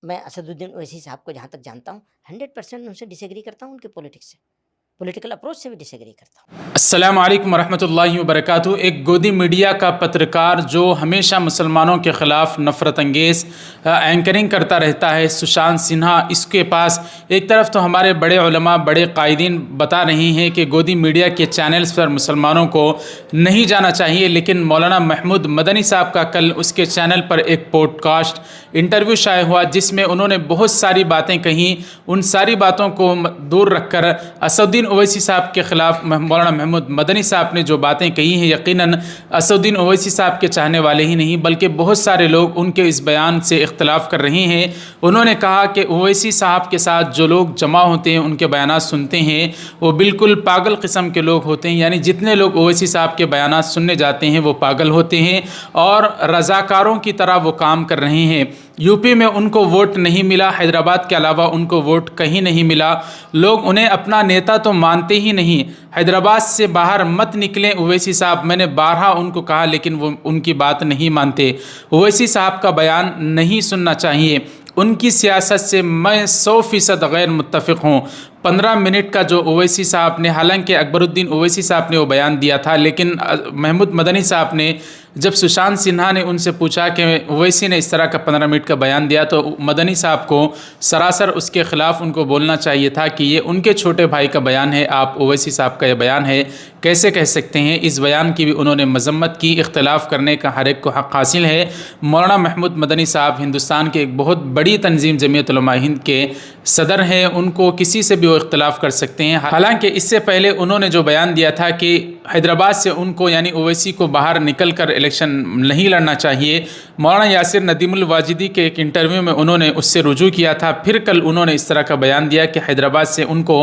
मैं असदुद्दीन ओवैसी साहब को जहाँ तक जानता हूँ 100% उनसे डिसएग्री करता हूँ, उनके पॉलिटिक्स से, पॉलिटिकल अप्रोच से भी डिसएग्री करता हूँ। अस्सलामु अलैकुम वरहमतुल्लाहि वबरकातुहू। एक गोदी मीडिया का पत्रकार जो हमेशा मुसलमानों के ख़िलाफ़ नफ़रत अंगेज़ एंकरिंग करता रहता है, सुशांत सिन्हा, इसके पास एक तरफ तो हमारे बड़े उलमा, बड़े कायदीन बता रही हैं कि गोदी मीडिया के चैनल्स पर मुसलमानों को नहीं जाना चाहिए, लेकिन मौलाना महमूद मदनी साहब का कल उसके चैनल पर एक पॉडकास्ट इंटरव्यू शाये हुआ जिसमें उन्होंने बहुत सारी बातें कहीं। उन सारी बातों को दूर रखकर असदुद्दीन ओवैसी साहब के ख़िलाफ़ मौलाना महमूद मदनी साहब ने जो बातें कही हैं, यकीनन असदुद्दीन ओवैसी साहब के चाहने वाले ही नहीं बल्कि बहुत सारे लोग उनके इस बयान से इख्तलाफ कर रहे हैं। उन्होंने कहा कि ओवैसी साहब के साथ जो लोग जमा होते हैं, उनके बयानात सुनते हैं, वो बिल्कुल पागल किस्म के लोग होते हैं। यानी जितने लोग ओवैसी साहब के बयानात सुनने जाते हैं वो पागल होते हैं और रज़ाकारों की तरह वो काम कर रहे हैं। यूपी में उनको वोट नहीं मिला, हैदराबाद के अलावा उनको वोट कहीं नहीं मिला। लोग उन्हें अपना नेता तो मानते ही नहीं। हैदराबाद से बाहर मत निकलें ओवैसी साहब, मैंने बारहा उनको कहा, लेकिन वो उनकी बात नहीं मानते। ओवैसी साहब का बयान नहीं सुनना चाहिए। उनकी सियासत से मैं 100% गैर मुत्तफ़िक़ हूँ। 15 मिनट का जो ओवैसी साहब ने, हालांकि अकबरुद्दीन ओवैसी साहब ने वो बयान दिया था, लेकिन महमूद मदनी साहब ने जब सुशांत सिन्हा ने उनसे पूछा कि ओवैसी ने इस तरह का 15 मिनट का बयान दिया, तो मदनी साहब को सरासर उसके ख़िलाफ़ उनको बोलना चाहिए था कि ये उनके छोटे भाई का बयान है, आप ओवैसी साहब का ये बयान है कैसे कह सकते हैं। इस बयान की भी उन्होंने मजम्मत की। इख्तलाफ करने का हर एक को हक़ हासिल है। मौलाना महमूद मदनी साहब हिंदुस्तान के एक बहुत बड़ी तंजीम जमीयत उलमा हिंद के सदर हैं, उनको किसी से भी वो इख्तलाफ कर सकते हैं। हालांकि इससे पहले उन्होंने जो बयान दिया था कि हैदराबाद से उनको यानी ओवैसी को बाहर निकल कर इलेक्शन नहीं लड़ना चाहिए, मौलाना यासिर नदीमुल वाजिदी के एक इंटरव्यू में उन्होंने उससे रुजू किया था। फिर कल उन्होंने इस तरह का बयान दिया कि हैदराबाद से उनको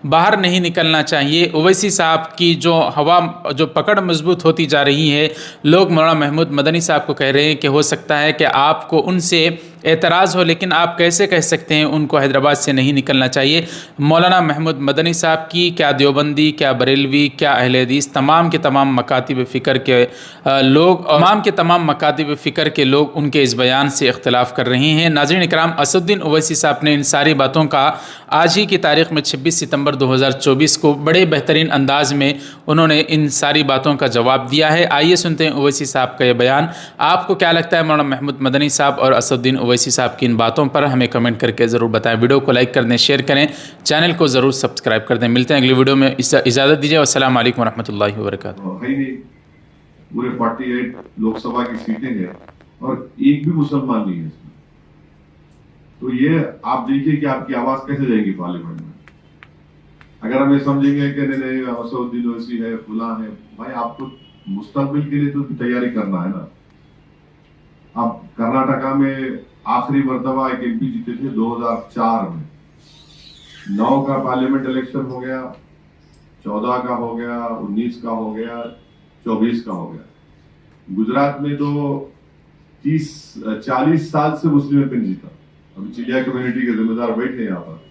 बाहर नहीं निकलना चाहिए। ओवैसी साहब की जो हवा, जो पकड़ मजबूत होती जा रही है, लोग मौलाना महमूद मदनी साहब को कह रहे हैं कि हो सकता है कि आपको उनसे एतराज़ हो, लेकिन आप कैसे कह सकते हैं उनको हैदराबाद से नहीं निकलना चाहिए। मौलाना महमूद मदनी साहब की क्या देवबंदी, क्या बरेलवी, क्या अहले हदीस, तमाम के तमाम मकातिब फ़िक्र के लोग, तमाम के तमाम मकातिब फ़िक्र के लोग उनके इस बयान से इख्तलाफ कर रहे हैं। नाज़रीन इकराम, असदुद्दीन ओवैसी साहब ने इन सारी बातों का आज ही की तारीख़ में 26 सितंबर 2024 को बड़े बेहतरीन अंदाज में उन्होंने इन सारी बातों का जवाब दिया है। आइए सुनते हैं ओवैसी साहब का ये बयान। आपको क्या लगता है मौलाना महमूद मदनी साहब और असदुद्दीन ओवैसी साहब की इन बातों पर? हमें कमेंट करके ज़रूर बताएं। वीडियो को लाइक कर दें, शेयर करें, चैनल को ज़रूर सब्सक्राइब कर दें। मिलते हैं अगली वीडियो में। इजाज़त दीजिए। अस्सलाम वालेकुम रहमतुल्लाहि व बरकातुहू। पूरे 48 लोकसभा की सीटें हैं और एक भी मुसलमान नहीं है इसमें। तो ये आप देखिए कि आपकी आवाज कैसे जाएगी पार्लियामेंट में। अगर हम ये समझेंगे कि नहीं असदुद्दीन ओवैसी है, फुला है, भाई आपको मुस्तकबिल के लिए तो तैयारी करना है ना। आप कर्नाटका में आखिरी मर्तबा एक एमपी जीते थे 2004 में। 9 का पार्लियामेंट इलेक्शन हो गया, 14 का हो गया, 19 का हो गया, 24 का हो गया। गुजरात में तो 40 साल से मुस्लिम एमपी जीता। अभी चिड़िया कम्युनिटी के जिम्मेदार बैठे यहाँ पर।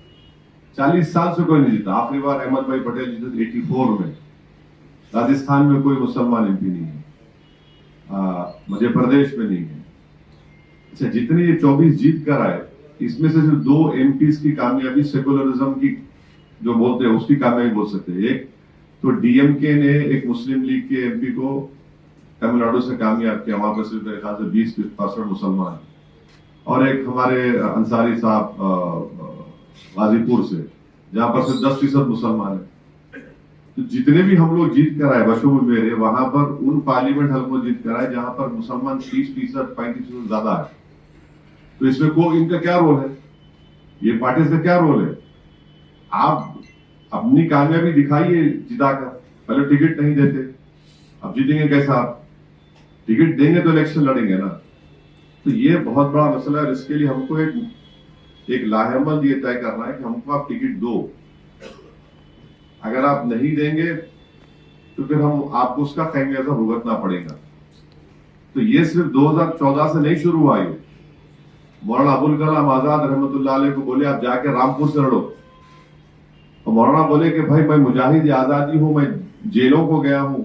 40 साल से कोई नहीं जीता। आखिरी बार अहमद भाई पटेल जीते 84 में। राजस्थान में कोई मुसलमान एमपी नहीं है, मध्य प्रदेश में नहीं है। अच्छा, जितने ये 24 जीत कर आए, इसमें से सिर्फ 2 एमपीज की कामयाबी सेकुलरिज्म की जो बोलते हैं उसकी कामयाबी बोल सकते हैं। एक तो डीएमके ने एक मुस्लिम लीग के एमपी को तमिलनाडु से कामयाब किया, वहां पर सिर्फ मेरे ख्याल से 20% मुसलमान, और एक हमारे अंसारी साहब गाजीपुर से, जहां पर सिर्फ 10% मुसलमान है। तो जितने भी हम लोग जीत कर आए बशमूल मेरे, वहां पर उन पार्लियामेंट हल्कों जीत कर आए जहां पर मुसलमान 30%, 35% ज्यादा है। तो इसमें इनका क्या रोल है? ये पार्टी का क्या रोल है? आप अपनी कामयाबी दिखाइए जिताकर। पहले टिकट नहीं देते, अब जीतेंगे कैसा? आप टिकट देंगे तो इलेक्शन लड़ेंगे ना। तो ये बहुत बड़ा मसला है। इसके लिए हमको एक लाहेमंद ये तय करना है कि हमको आप टिकट दो। अगर आप नहीं देंगे तो फिर आपको उसका खमियाजा भुगतना पड़ेगा। तो ये सिर्फ 2014 से नहीं शुरू हुआ। ये मौलाना अबुल कलाम आजाद रहमतुल्लाह अलैह को बोले आप जाके रामपुर से लड़ो, और मौलाना बोले कि भाई मैं मुजाहिद आजादी हूं, मैं जेलों को गया हूं।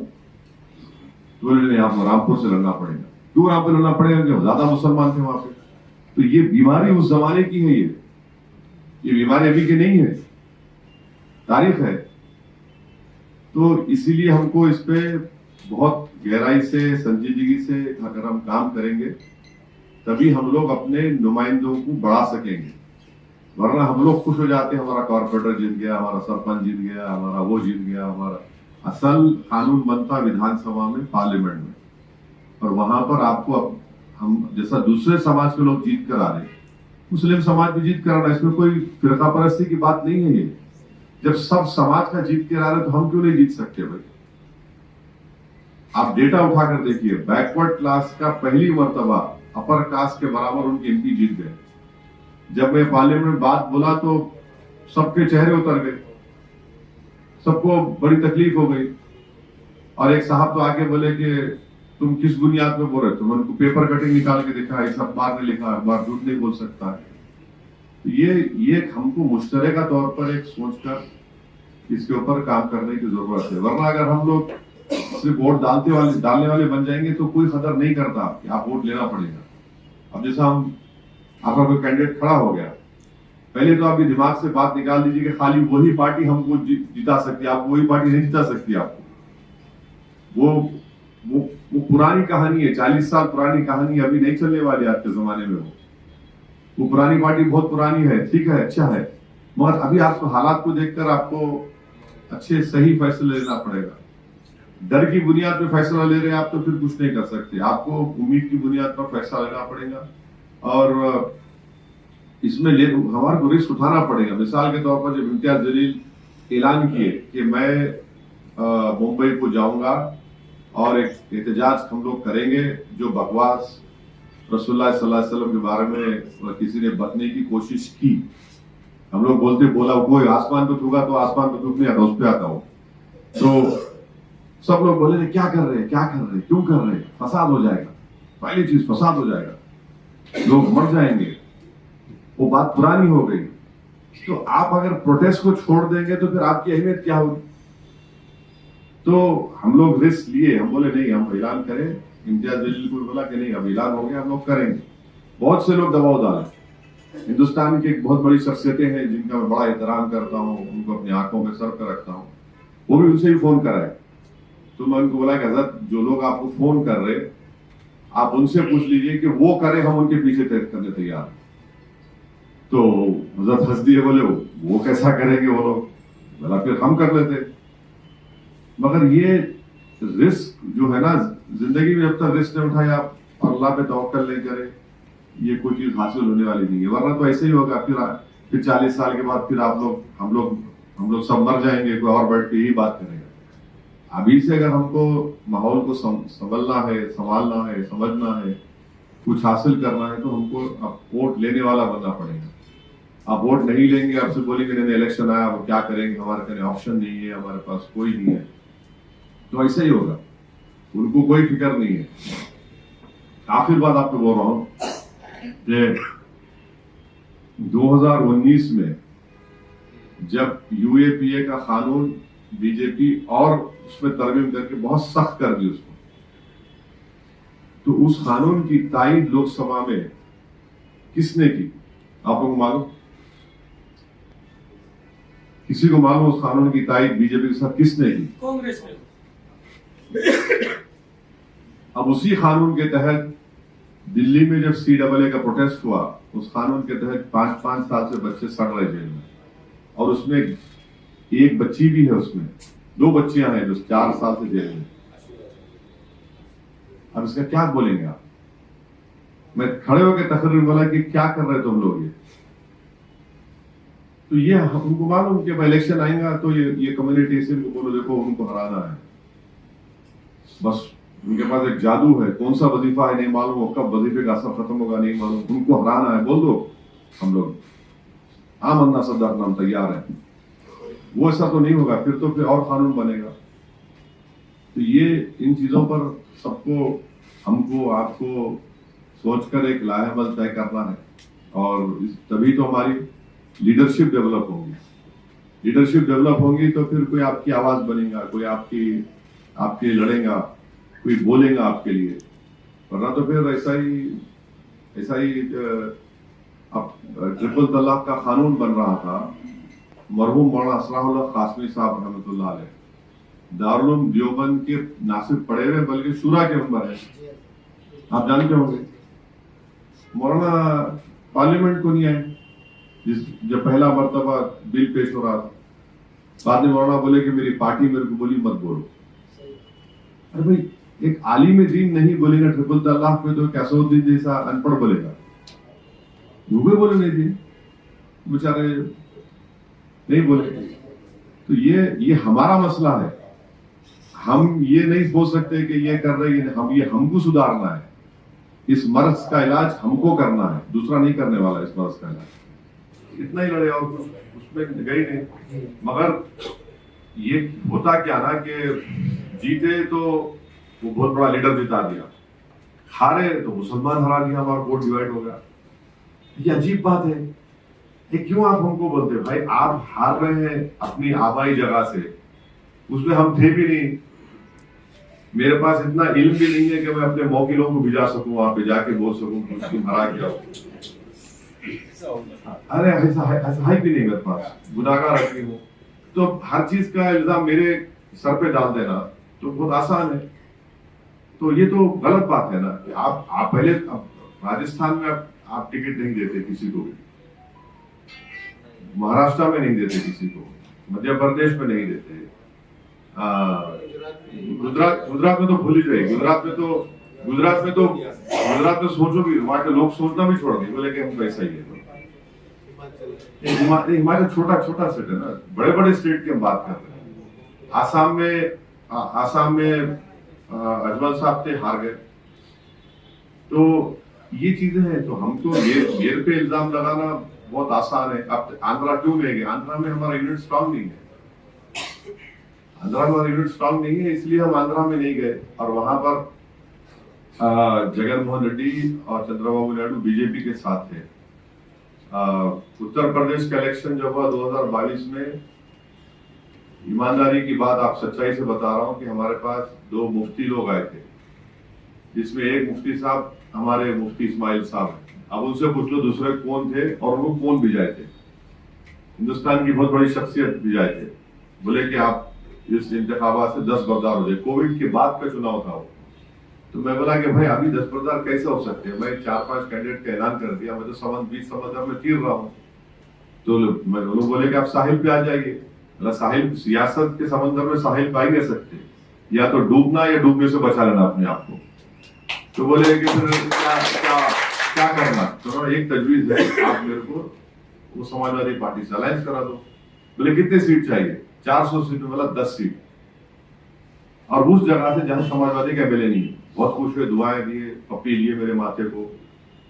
तो बोले नहीं, आपको रामपुर से लड़ना पड़ेगा। क्यों रामपुर लड़ना पड़ेगा? क्योंकि ज्यादा मुसलमान थे वहां पे। तो ये बीमारी उस जमाने की है, ये बीमारी अभी की नहीं है, तारीख है। तो इसीलिए हमको इस पे बहुत गहराई से, संजीदगी से अगर हम काम करेंगे तभी हम लोग अपने नुमाइंदों को बढ़ा सकेंगे। वरना हम लोग खुश हो जाते हैं, हमारा कॉर्पोरेटर जीत गया, हमारा सरपंच जीत गया, हमारा वो जीत गया। हमारा असल कानून बनता विधानसभा में, पार्लियामेंट में, और वहां पर आपको हम जैसा दूसरे समाज के लोग जीत कर आ रहे, मुस्लिम समाज भी जीत कर आ रहा है। इसमें कोई फिरका परस्ती की बात नहीं है। ये जब सब समाज का जीत कर आ रहे तो हम क्यों नहीं जीत सकते भाई? आप डेटा उठाकर देखिए, बैकवर्ड क्लास का पहली मर्तबा अपर कास्ट के बराबर उनके एमपी जीत गए। जब मैं पार्लियामेंट में बात बोला तो सबके चेहरे उतर गए, सबको बड़ी तकलीफ हो गई। और एक साहब तो आके बोले कि तुम किस बुनियाद पे बोल रहे? तुम उनको पेपर कटिंग निकाल के दिखा, इस अखबार ने लिखा, अखबार झूठ नहीं बोल सकता है। तो ये हमको मुश्तरका तौर पर एक सोचकर इसके ऊपर काम करने की जरूरत है। वरना अगर हम लोग सिर्फ वोट डालने वाले बन जाएंगे तो कोई कदर नहीं करता कि आप वोट लेना पड़ेगा। अब जैसा आपका कोई कैंडिडेट खड़ा हो गया, पहले तो आप ये दिमाग से बात निकाल दीजिए कि खाली वही पार्टी हमको जिता सकती है, आपको वही पार्टी नहीं जिता सकती। आपको वो पुरानी कहानी है, 40 साल पुरानी कहानी, अभी नहीं चलने वाली आज के जमाने में। वो पुरानी पार्टी बहुत पुरानी है, ठीक है, अच्छा है, मगर अभी आपको हालात को देखकर आपको अच्छे सही फैसले लेना पड़ेगा। डर की बुनियाद पर फैसला ले रहे हैं आप तो फिर कुछ नहीं कर सकते। आपको उम्मीद की बुनियाद पर फैसला लेना पड़ेगा और इसमें हमारे को रिस्क उठाना पड़ेगा। मिसाल के तौर पर जब इम्तियाज जलील ऐलान किए कि मैं मुंबई को जाऊंगा और एक एहतजाज हम लोग करेंगे, जो बकवास रसूलुल्लाह सल्लल्लाहु अलैहि वसल्लम के बारे में किसी ने बकने की कोशिश की, हम लोग बोला कोई आसमान पे थूका तो आसमान पे थूक नहीं आता, उस पे आता हो। तो सब लोग बोले क्या कर रहे हैं, क्यों कर रहे हैं, फसाद हो जाएगा। पहली चीज फसाद हो जाएगा, लोग मर जाएंगे, वो बात पुरानी हो गई। तो आप अगर प्रोटेस्ट को छोड़ देंगे तो फिर आपकी अहमियत क्या होगी? तो हम लोग रिस्क लिए, हम बोले नहीं, हम ऐलान करें। इम्तियाज जलील को बोला कि नहीं, अब ऐलान हो गया, हम लोग करेंगे। बहुत से लोग दबाव डाले। हिंदुस्तान की एक बहुत बड़ी शख्सियतें हैं जिनका मैं बड़ा एहतराम करता हूँ, उनको अपनी आंखों में सर पर रखता हूँ, वो भी उनसे ही फोन कराए। तो मैं उनको बोला कि हजरत, जो लोग आपको फोन कर रहे, आप उनसे पूछ लीजिए कि वो करें, हम उनके पीछे करने तैयार। तो हजरत हंस दिए, बोले वो कैसा करेंगे वो लोग? बोला फिर हम कर लेते। मगर ये रिस्क जो है ना, जिंदगी में जब तक रिस्क नहीं उठाए आप, अल्लाह पे तवक्कल नहीं करें, ये कोई चीज हासिल होने वाली नहीं है। वरना तो ऐसे ही होगा, फिर 40 साल के बाद फिर हम लोग सब मर जाएंगे, कोई और बैठ के यही बात करेगा। अभी से अगर हमको माहौल को संभलना है, संभालना है, समझना है, कुछ हासिल करना है, तो हमको अब वोट लेने वाला बनना पड़ेगा। आप वोट नहीं लेंगे, आपसे बोलेंगे नहीं इलेक्शन आया, वो क्या करेंगे, हमारे पास ऑप्शन नहीं है, हमारे पास कोई नहीं है, तो ऐसा ही होगा। उनको कोई फिक्र नहीं है। आखिर बात आपको बोल रहा हूं कि 2019 में जब यूएपीए का कानून बीजेपी और उसमें तरमीम करके बहुत सख्त कर दी उसको, तो उस कानून की तायीद लोकसभा में किसने की? आप लोगों को मालूम? किसी को मालूम उस कानून की तायीद बीजेपी के साथ किसने की? कांग्रेस ने। अब उसी कानून के तहत दिल्ली में जब CAA का प्रोटेस्ट हुआ, उस कानून के तहत 5-5 साल से बच्चे सड़ रहे जेल में, और उसमें एक बच्ची भी है, उसमें 2 बच्चियां हैं जो 4 साल से जेल में। अब इसका क्या बोलेंगे आप? मैं खड़े होकर तकरीर में बोला कि क्या कर रहे तुम लोग ये? तो ये उनको मालूम कि इलेक्शन आएगा तो ये कम्युनिटी इनको बोलो देखो उनको हराना है, बस उनके पास एक जादू है, कौन सा वजीफा है नहीं मालूम, कब वजीफे का असर खत्म होगा नहीं मालूम, उनको हराना है, बोल दो हम लोग आमन्ना सद्दार नाम तैयार है। वो ऐसा तो नहीं होगा, फिर और कानून बनेगा। तो ये इन चीजों पर सबको, हमको, आपको सोचकर एक लाहेमल तय करना है, और तभी तो हमारी लीडरशिप डेवलप होगी। लीडरशिप डेवलप होगी तो फिर कोई आपकी आवाज बनेगा, कोई आपके लड़ेगा, कोई बोलेगा आपके लिए। वरना तो फिर ऐसा ही ऐसा ही अब ट्रिपल तलाक का कानून बन रहा था। मरहूम मौलाना असराउल्लाह कासमी साहब रहमतुल्लाह अलैह दारुल देवबंद के ना सिर्फ पढ़े हुए बल्कि शूरा के मेंबर है, आप जानते होंगे। मौलाना पार्लियामेंट को नहीं आए जब पहला मर्तबा बिल पेश हो रहा था। बाद में मौलाना बोले कि मेरी पार्टी मेरे को बोली मत बोलो। अरे भाई, एक आलिम दीन नहीं बोलेगा ट्रिपल तलाक में तो कैसोद्दीन जैसा अनपढ़ बोलेगा? मुझे बोले नहीं थे बेचारे, नहीं बोले। तो ये हमारा मसला है। हम ये नहीं सोच सकते कि ये कर रहे हैं हम, ये हमको सुधारना है। इस मर्ज का इलाज हमको करना है, दूसरा नहीं करने वाला इस मर्ज का इलाज। इतना ही लड़े और उसमें गई नहीं। मगर ये होता क्या ना कि जीते तो वो बहुत बड़ा लीडर जिता दिया, हारे तो मुसलमान हरा दिया, हमारा वोट डिवाइड हो गया। ये अजीब बात है। ये क्यों आप हमको बोलते हैं? भाई आप हार रहे हैं अपनी आबाई जगह से, उसमें हम थे भी नहीं। मेरे पास इतना इल्म भी नहीं है कि मैं अपने मौकिलों को भिजा सकूं, वहां पे जाके बोल सकूं कि उसकी हरा क्या हो। अरे ऐसा है भी नहीं मेरे पास, गुनाहगार आदमी हूं। तो हर चीज का इल्जाम मेरे सर पे डाल देना तो बहुत आसान है। तो ये तो गलत बात है ना कि आप पहले राजस्थान में आप टिकट नहीं देते किसी को भी, महाराष्ट्र में नहीं देते किसी को, मध्य प्रदेश में नहीं देते, गुजरात में तो भूल ही जाइए। गुजरात में सोचो भी, वहां के लोग सोचना भी छोड़ दिए, बोले कि हम पैसा ही है। हिमाचल छोटा स्टेट है ना, बड़े बड़े स्टेट की हम बात कर रहे हैं। आसाम में अजमल साहब थे, हार गए। तो ये चीजें हैं। तो हमको मेरे पे इल्जाम लगाना बहुत आसान है। अब आंध्रा क्यों नहीं गए? आंध्रा में हमारा यूनिट स्ट्रांग नहीं है। इसलिए हम आंध्रा में नहीं गए। और वहां पर जगनमोहन रेड्डी और चंद्रबाबू नायडू बीजेपी के साथ थे। उत्तर प्रदेश का इलेक्शन जब हुआ 2022 में, ईमानदारी की बात आप सच्चाई से बता रहा हूं कि हमारे पास 2 मुफ्ती लोग आए थे, जिसमें एक मुफ्ती साहब हमारे मुफ्ती इस्माइल साहब हैं। अब उनसे पूछ लो दूसरे कौन थे और उनको कौन भिजाए थे। हिंदुस्तान की बहुत बड़ी शख्सियत भिजाए थे। बोले कि आप इस इंतखाबात से 10 बरदार हो जाए। कोविड के बाद का चुनाव था वो। तो मैं बोला कि भाई अभी 10 बरदार कैसे हो सकते हैं? मैं 4-5 कैंडिडेट का ऐलान कर दिया, मैं तो 20 समंदर में तीर रहा हूँ। तो लोग बोले कि आप साहिल पे आ जाइए। साहिल, सियासत के समंदर में साहिल पाई नहीं सकते, या तो डूबना या डूबने से बचा लेना अपने आप को। तो बोले कि फिर क्या करना? तो एक तजवीज है, आप मेरे को वो समाजवादी पार्टी से अलायंस करा दो। बोले कितने सीट चाहिए? 400 सीट में, बोला 10 सीट। और उस जगह से जहां समाजवादी का एमएलए नहीं। बहुत खुश हुए, दुआएं दिए, पप्पी लिए मेरे माथे को,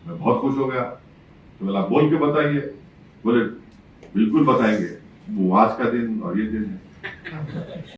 मैं बहुत खुश हो गया। तो बोला बोल के बताइए। बोले बिल्कुल बताएंगे, वो आज का दिन और ये दिन है।